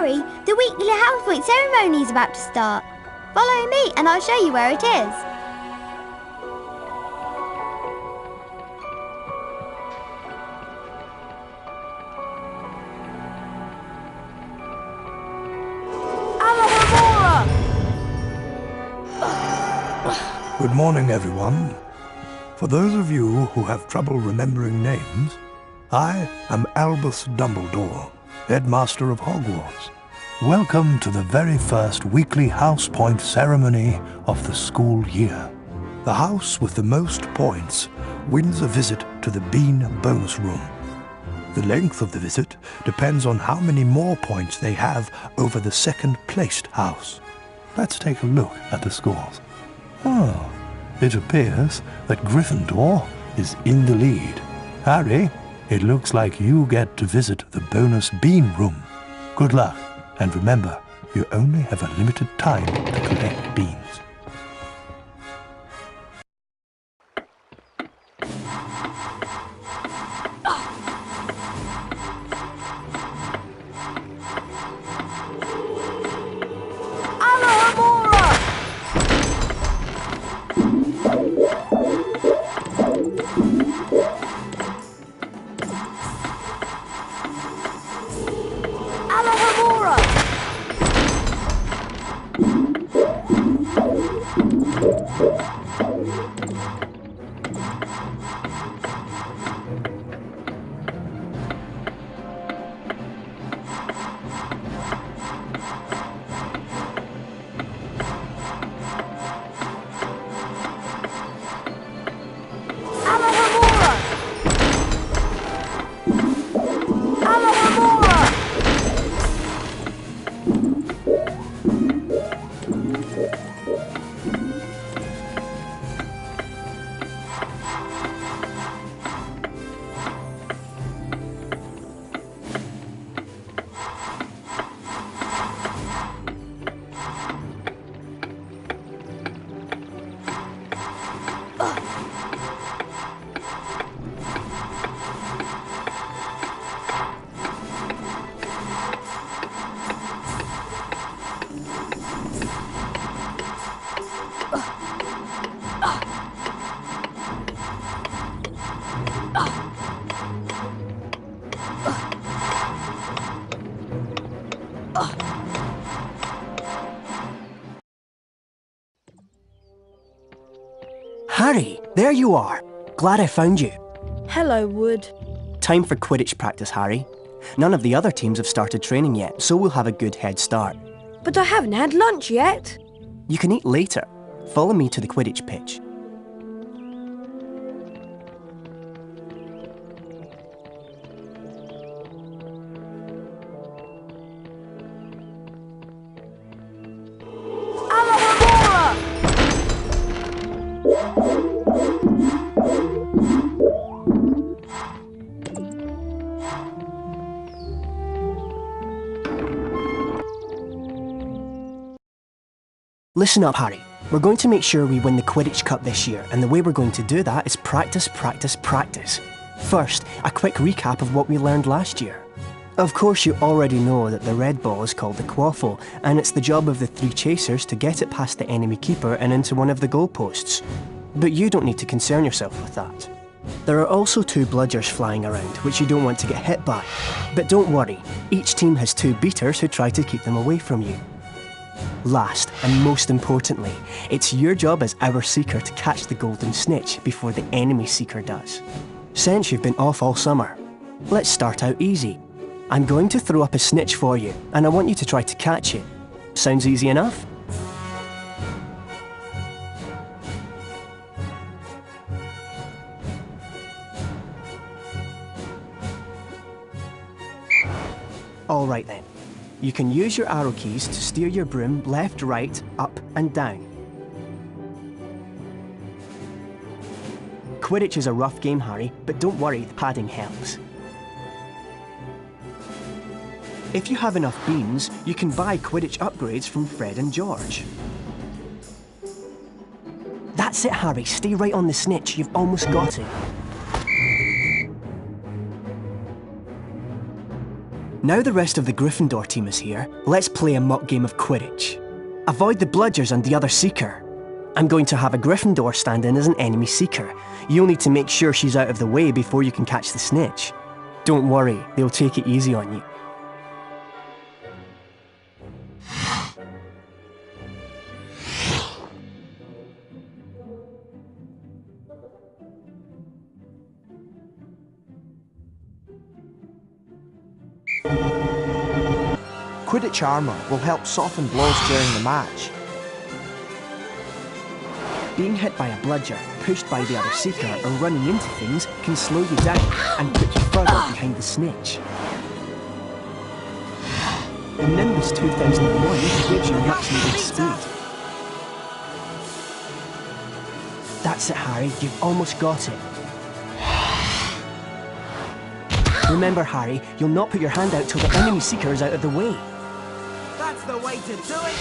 Harry, the weekly housework ceremony is about to start. Follow me and I'll show you where it is. Good morning, everyone. For those of you who have trouble remembering names, I am Albus Dumbledore, Headmaster of Hogwarts. Welcome to the very first weekly house point ceremony of the school year. The house with the most points wins a visit to the Bean bonus room. The length of the visit depends on how many more points they have over the second-placed house. Let's take a look at the scores. Oh, it appears that Gryffindor is in the lead. Harry, it looks like you get to visit the bonus bean room. Good luck, and remember, you only have a limited time to collect beans. Harry, there you are. Glad I found you. Hello, Wood. Time for Quidditch practice, Harry. None of the other teams have started training yet, so we'll have a good head start. But I haven't had lunch yet. You can eat later. Follow me to the Quidditch pitch. Listen up, Harry. We're going to make sure we win the Quidditch Cup this year, and the way we're going to do that is practice, practice, practice. First, a quick recap of what we learned last year. Of course, you already know that the red ball is called the quaffle, and it's the job of the 3 chasers to get it past the enemy keeper and into one of the goalposts. But you don't need to concern yourself with that. There are also 2 bludgers flying around, which you don't want to get hit by. But don't worry, each team has 2 beaters who try to keep them away from you. Last, and most importantly, it's your job as our Seeker to catch the golden snitch before the enemy Seeker does. Since you've been off all summer, let's start out easy. I'm going to throw up a snitch for you, and I want you to try to catch it. Sounds easy enough? Alright then. You can use your arrow keys to steer your broom left, right, up and down. Quidditch is a rough game, Harry, but don't worry, the padding helps. If you have enough beans, you can buy Quidditch upgrades from Fred and George. That's it, Harry. Stay right on the snitch. You've almost got it. Now the rest of the Gryffindor team is here, let's play a mock game of Quidditch. Avoid the bludgers and the other seeker. I'm going to have a Gryffindor stand in as an enemy seeker. You'll need to make sure she's out of the way before you can catch the snitch. Don't worry, they'll take it easy on you. Quidditch armour will help soften blows during the match. Being hit by a bludger, pushed by the other seeker, or running into things can slow you down and put you further behind the snitch. The Nimbus 2001 gives you much needed speed. That's it, Harry, you've almost got it. Remember, Harry, you'll not put your hand out till the enemy seeker is out of the way. That's the way to do it!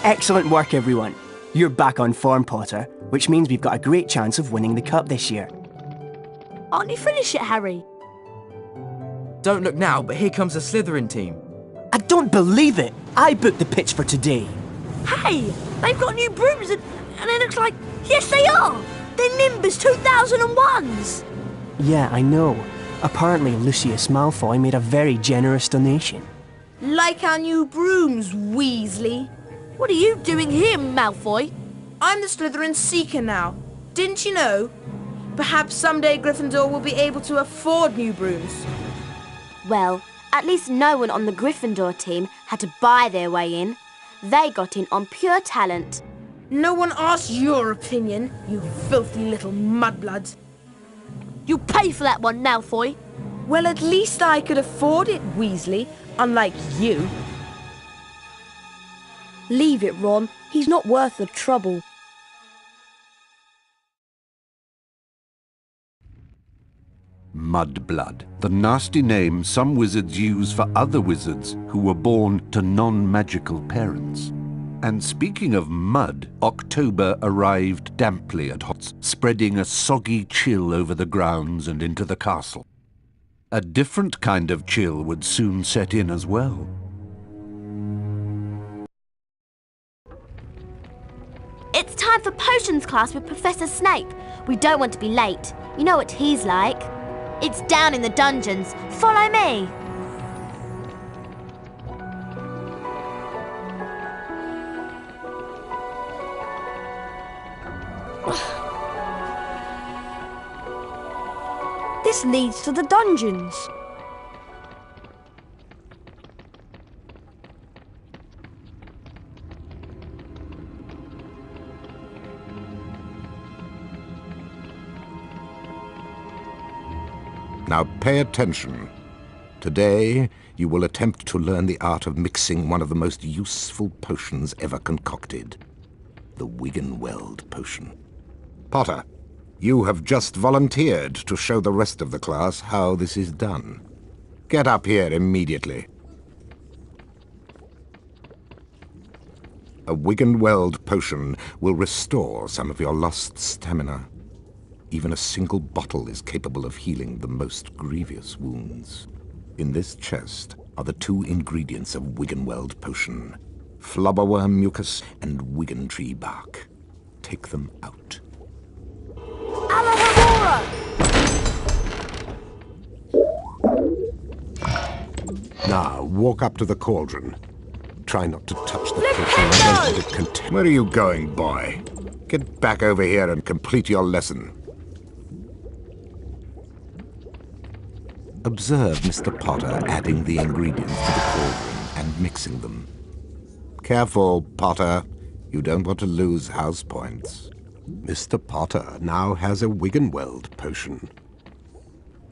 Excellent work, everyone. You're back on form, Potter, which means we've got a great chance of winning the cup this year. Aren't you finished yet, Harry? Don't look now, but here comes the Slytherin team. I don't believe it! I booked the pitch for today. Hey, they've got new brooms and it looks like... Yes, they are! They're Nimbus 2001s! Yeah, I know. Apparently Lucius Malfoy made a very generous donation. Like our new brooms, Weasley. What are you doing here, Malfoy? I'm the Slytherin Seeker now. Didn't you know? Perhaps someday Gryffindor will be able to afford new brooms. Well, at least no one on the Gryffindor team had to buy their way in. They got in on pure talent. No one asked your opinion, you filthy little mudbloods. You'll pay for that one, Malfoy. Well, at least I could afford it, Weasley, unlike you. Leave it, Ron. He's not worth the trouble. Mudblood, the nasty name some wizards use for other wizards who were born to non-magical parents. And speaking of mud, October arrived damply at Hogwarts, spreading a soggy chill over the grounds and into the castle. A different kind of chill would soon set in as well. It's time for potions class with Professor Snape. We don't want to be late. You know what he's like. It's down in the dungeons. Follow me. This leads to the dungeons. Now pay attention. Today, you will attempt to learn the art of mixing one of the most useful potions ever concocted. The Wiggenweld potion. Potter, you have just volunteered to show the rest of the class how this is done. Get up here immediately. A Wiggenweld potion will restore some of your lost stamina. Even a single bottle is capable of healing the most grievous wounds. In this chest are the two ingredients of Wiggenweld potion: flubberworm mucus and Wiggentree bark. Take them out. Now, walk up to the cauldron. Try not to touch the potion. Where are you going, boy? Get back over here and complete your lesson. Observe Mr. Potter adding the ingredients to the cauldron and mixing them. Careful, Potter. You don't want to lose house points. Mr. Potter now has a Wiggenweld potion.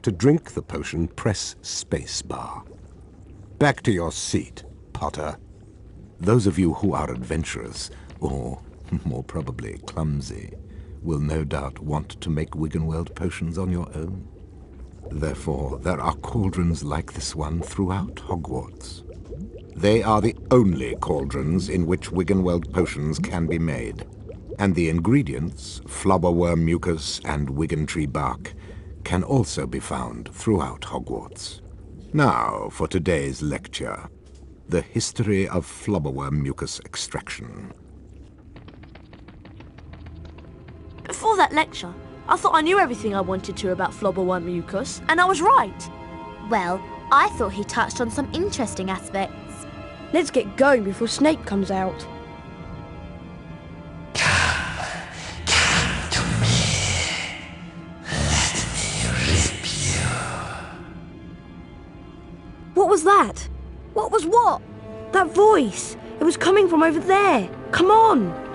To drink the potion, press spacebar. Back to your seat, Potter. Those of you who are adventurous, or more probably clumsy, will no doubt want to make Wiggenweld potions on your own. Therefore, there are cauldrons like this one throughout Hogwarts. They are the only cauldrons in which Wiggenweld potions can be made. And the ingredients, flobberworm mucus and wiggentree bark, can also be found throughout Hogwarts. Now for today's lecture, the history of flobberworm mucus extraction. Before that lecture, I thought I knew everything I wanted to about flobberworm mucus, and I was right. Well, I thought he touched on some interesting aspects. Let's get going before Snape comes out. What was that? What was what? That voice. It was coming from over there. Come on.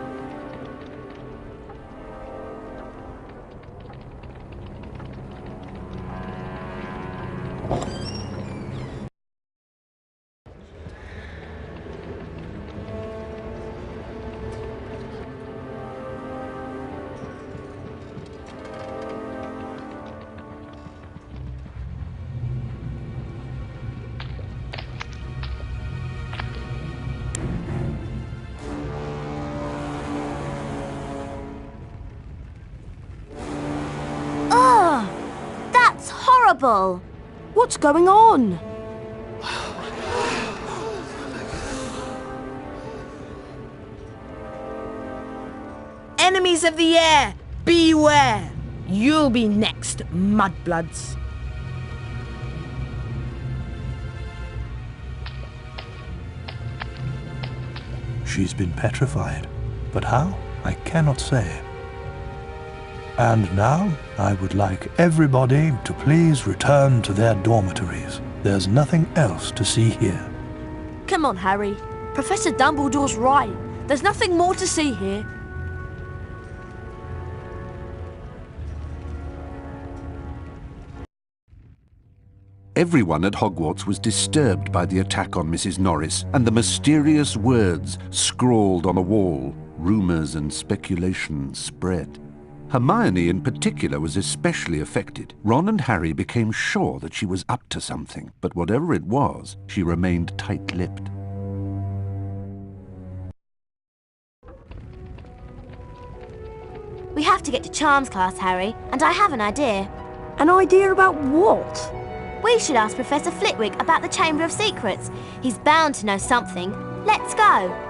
Horrible! What's going on? Enemies of the air, beware! You'll be next, mudbloods. She's been petrified, but how? I cannot say. And now, I would like everybody to please return to their dormitories. There's nothing else to see here. Come on, Harry. Professor Dumbledore's right. There's nothing more to see here. Everyone at Hogwarts was disturbed by the attack on Mrs. Norris and the mysterious words scrawled on a wall. Rumours and speculation spread. Hermione in particular was especially affected. Ron and Harry became sure that she was up to something, but whatever it was, she remained tight-lipped. We have to get to Charms class, Harry, and I have an idea. An idea about what? We should ask Professor Flitwick about the Chamber of Secrets. He's bound to know something. Let's go.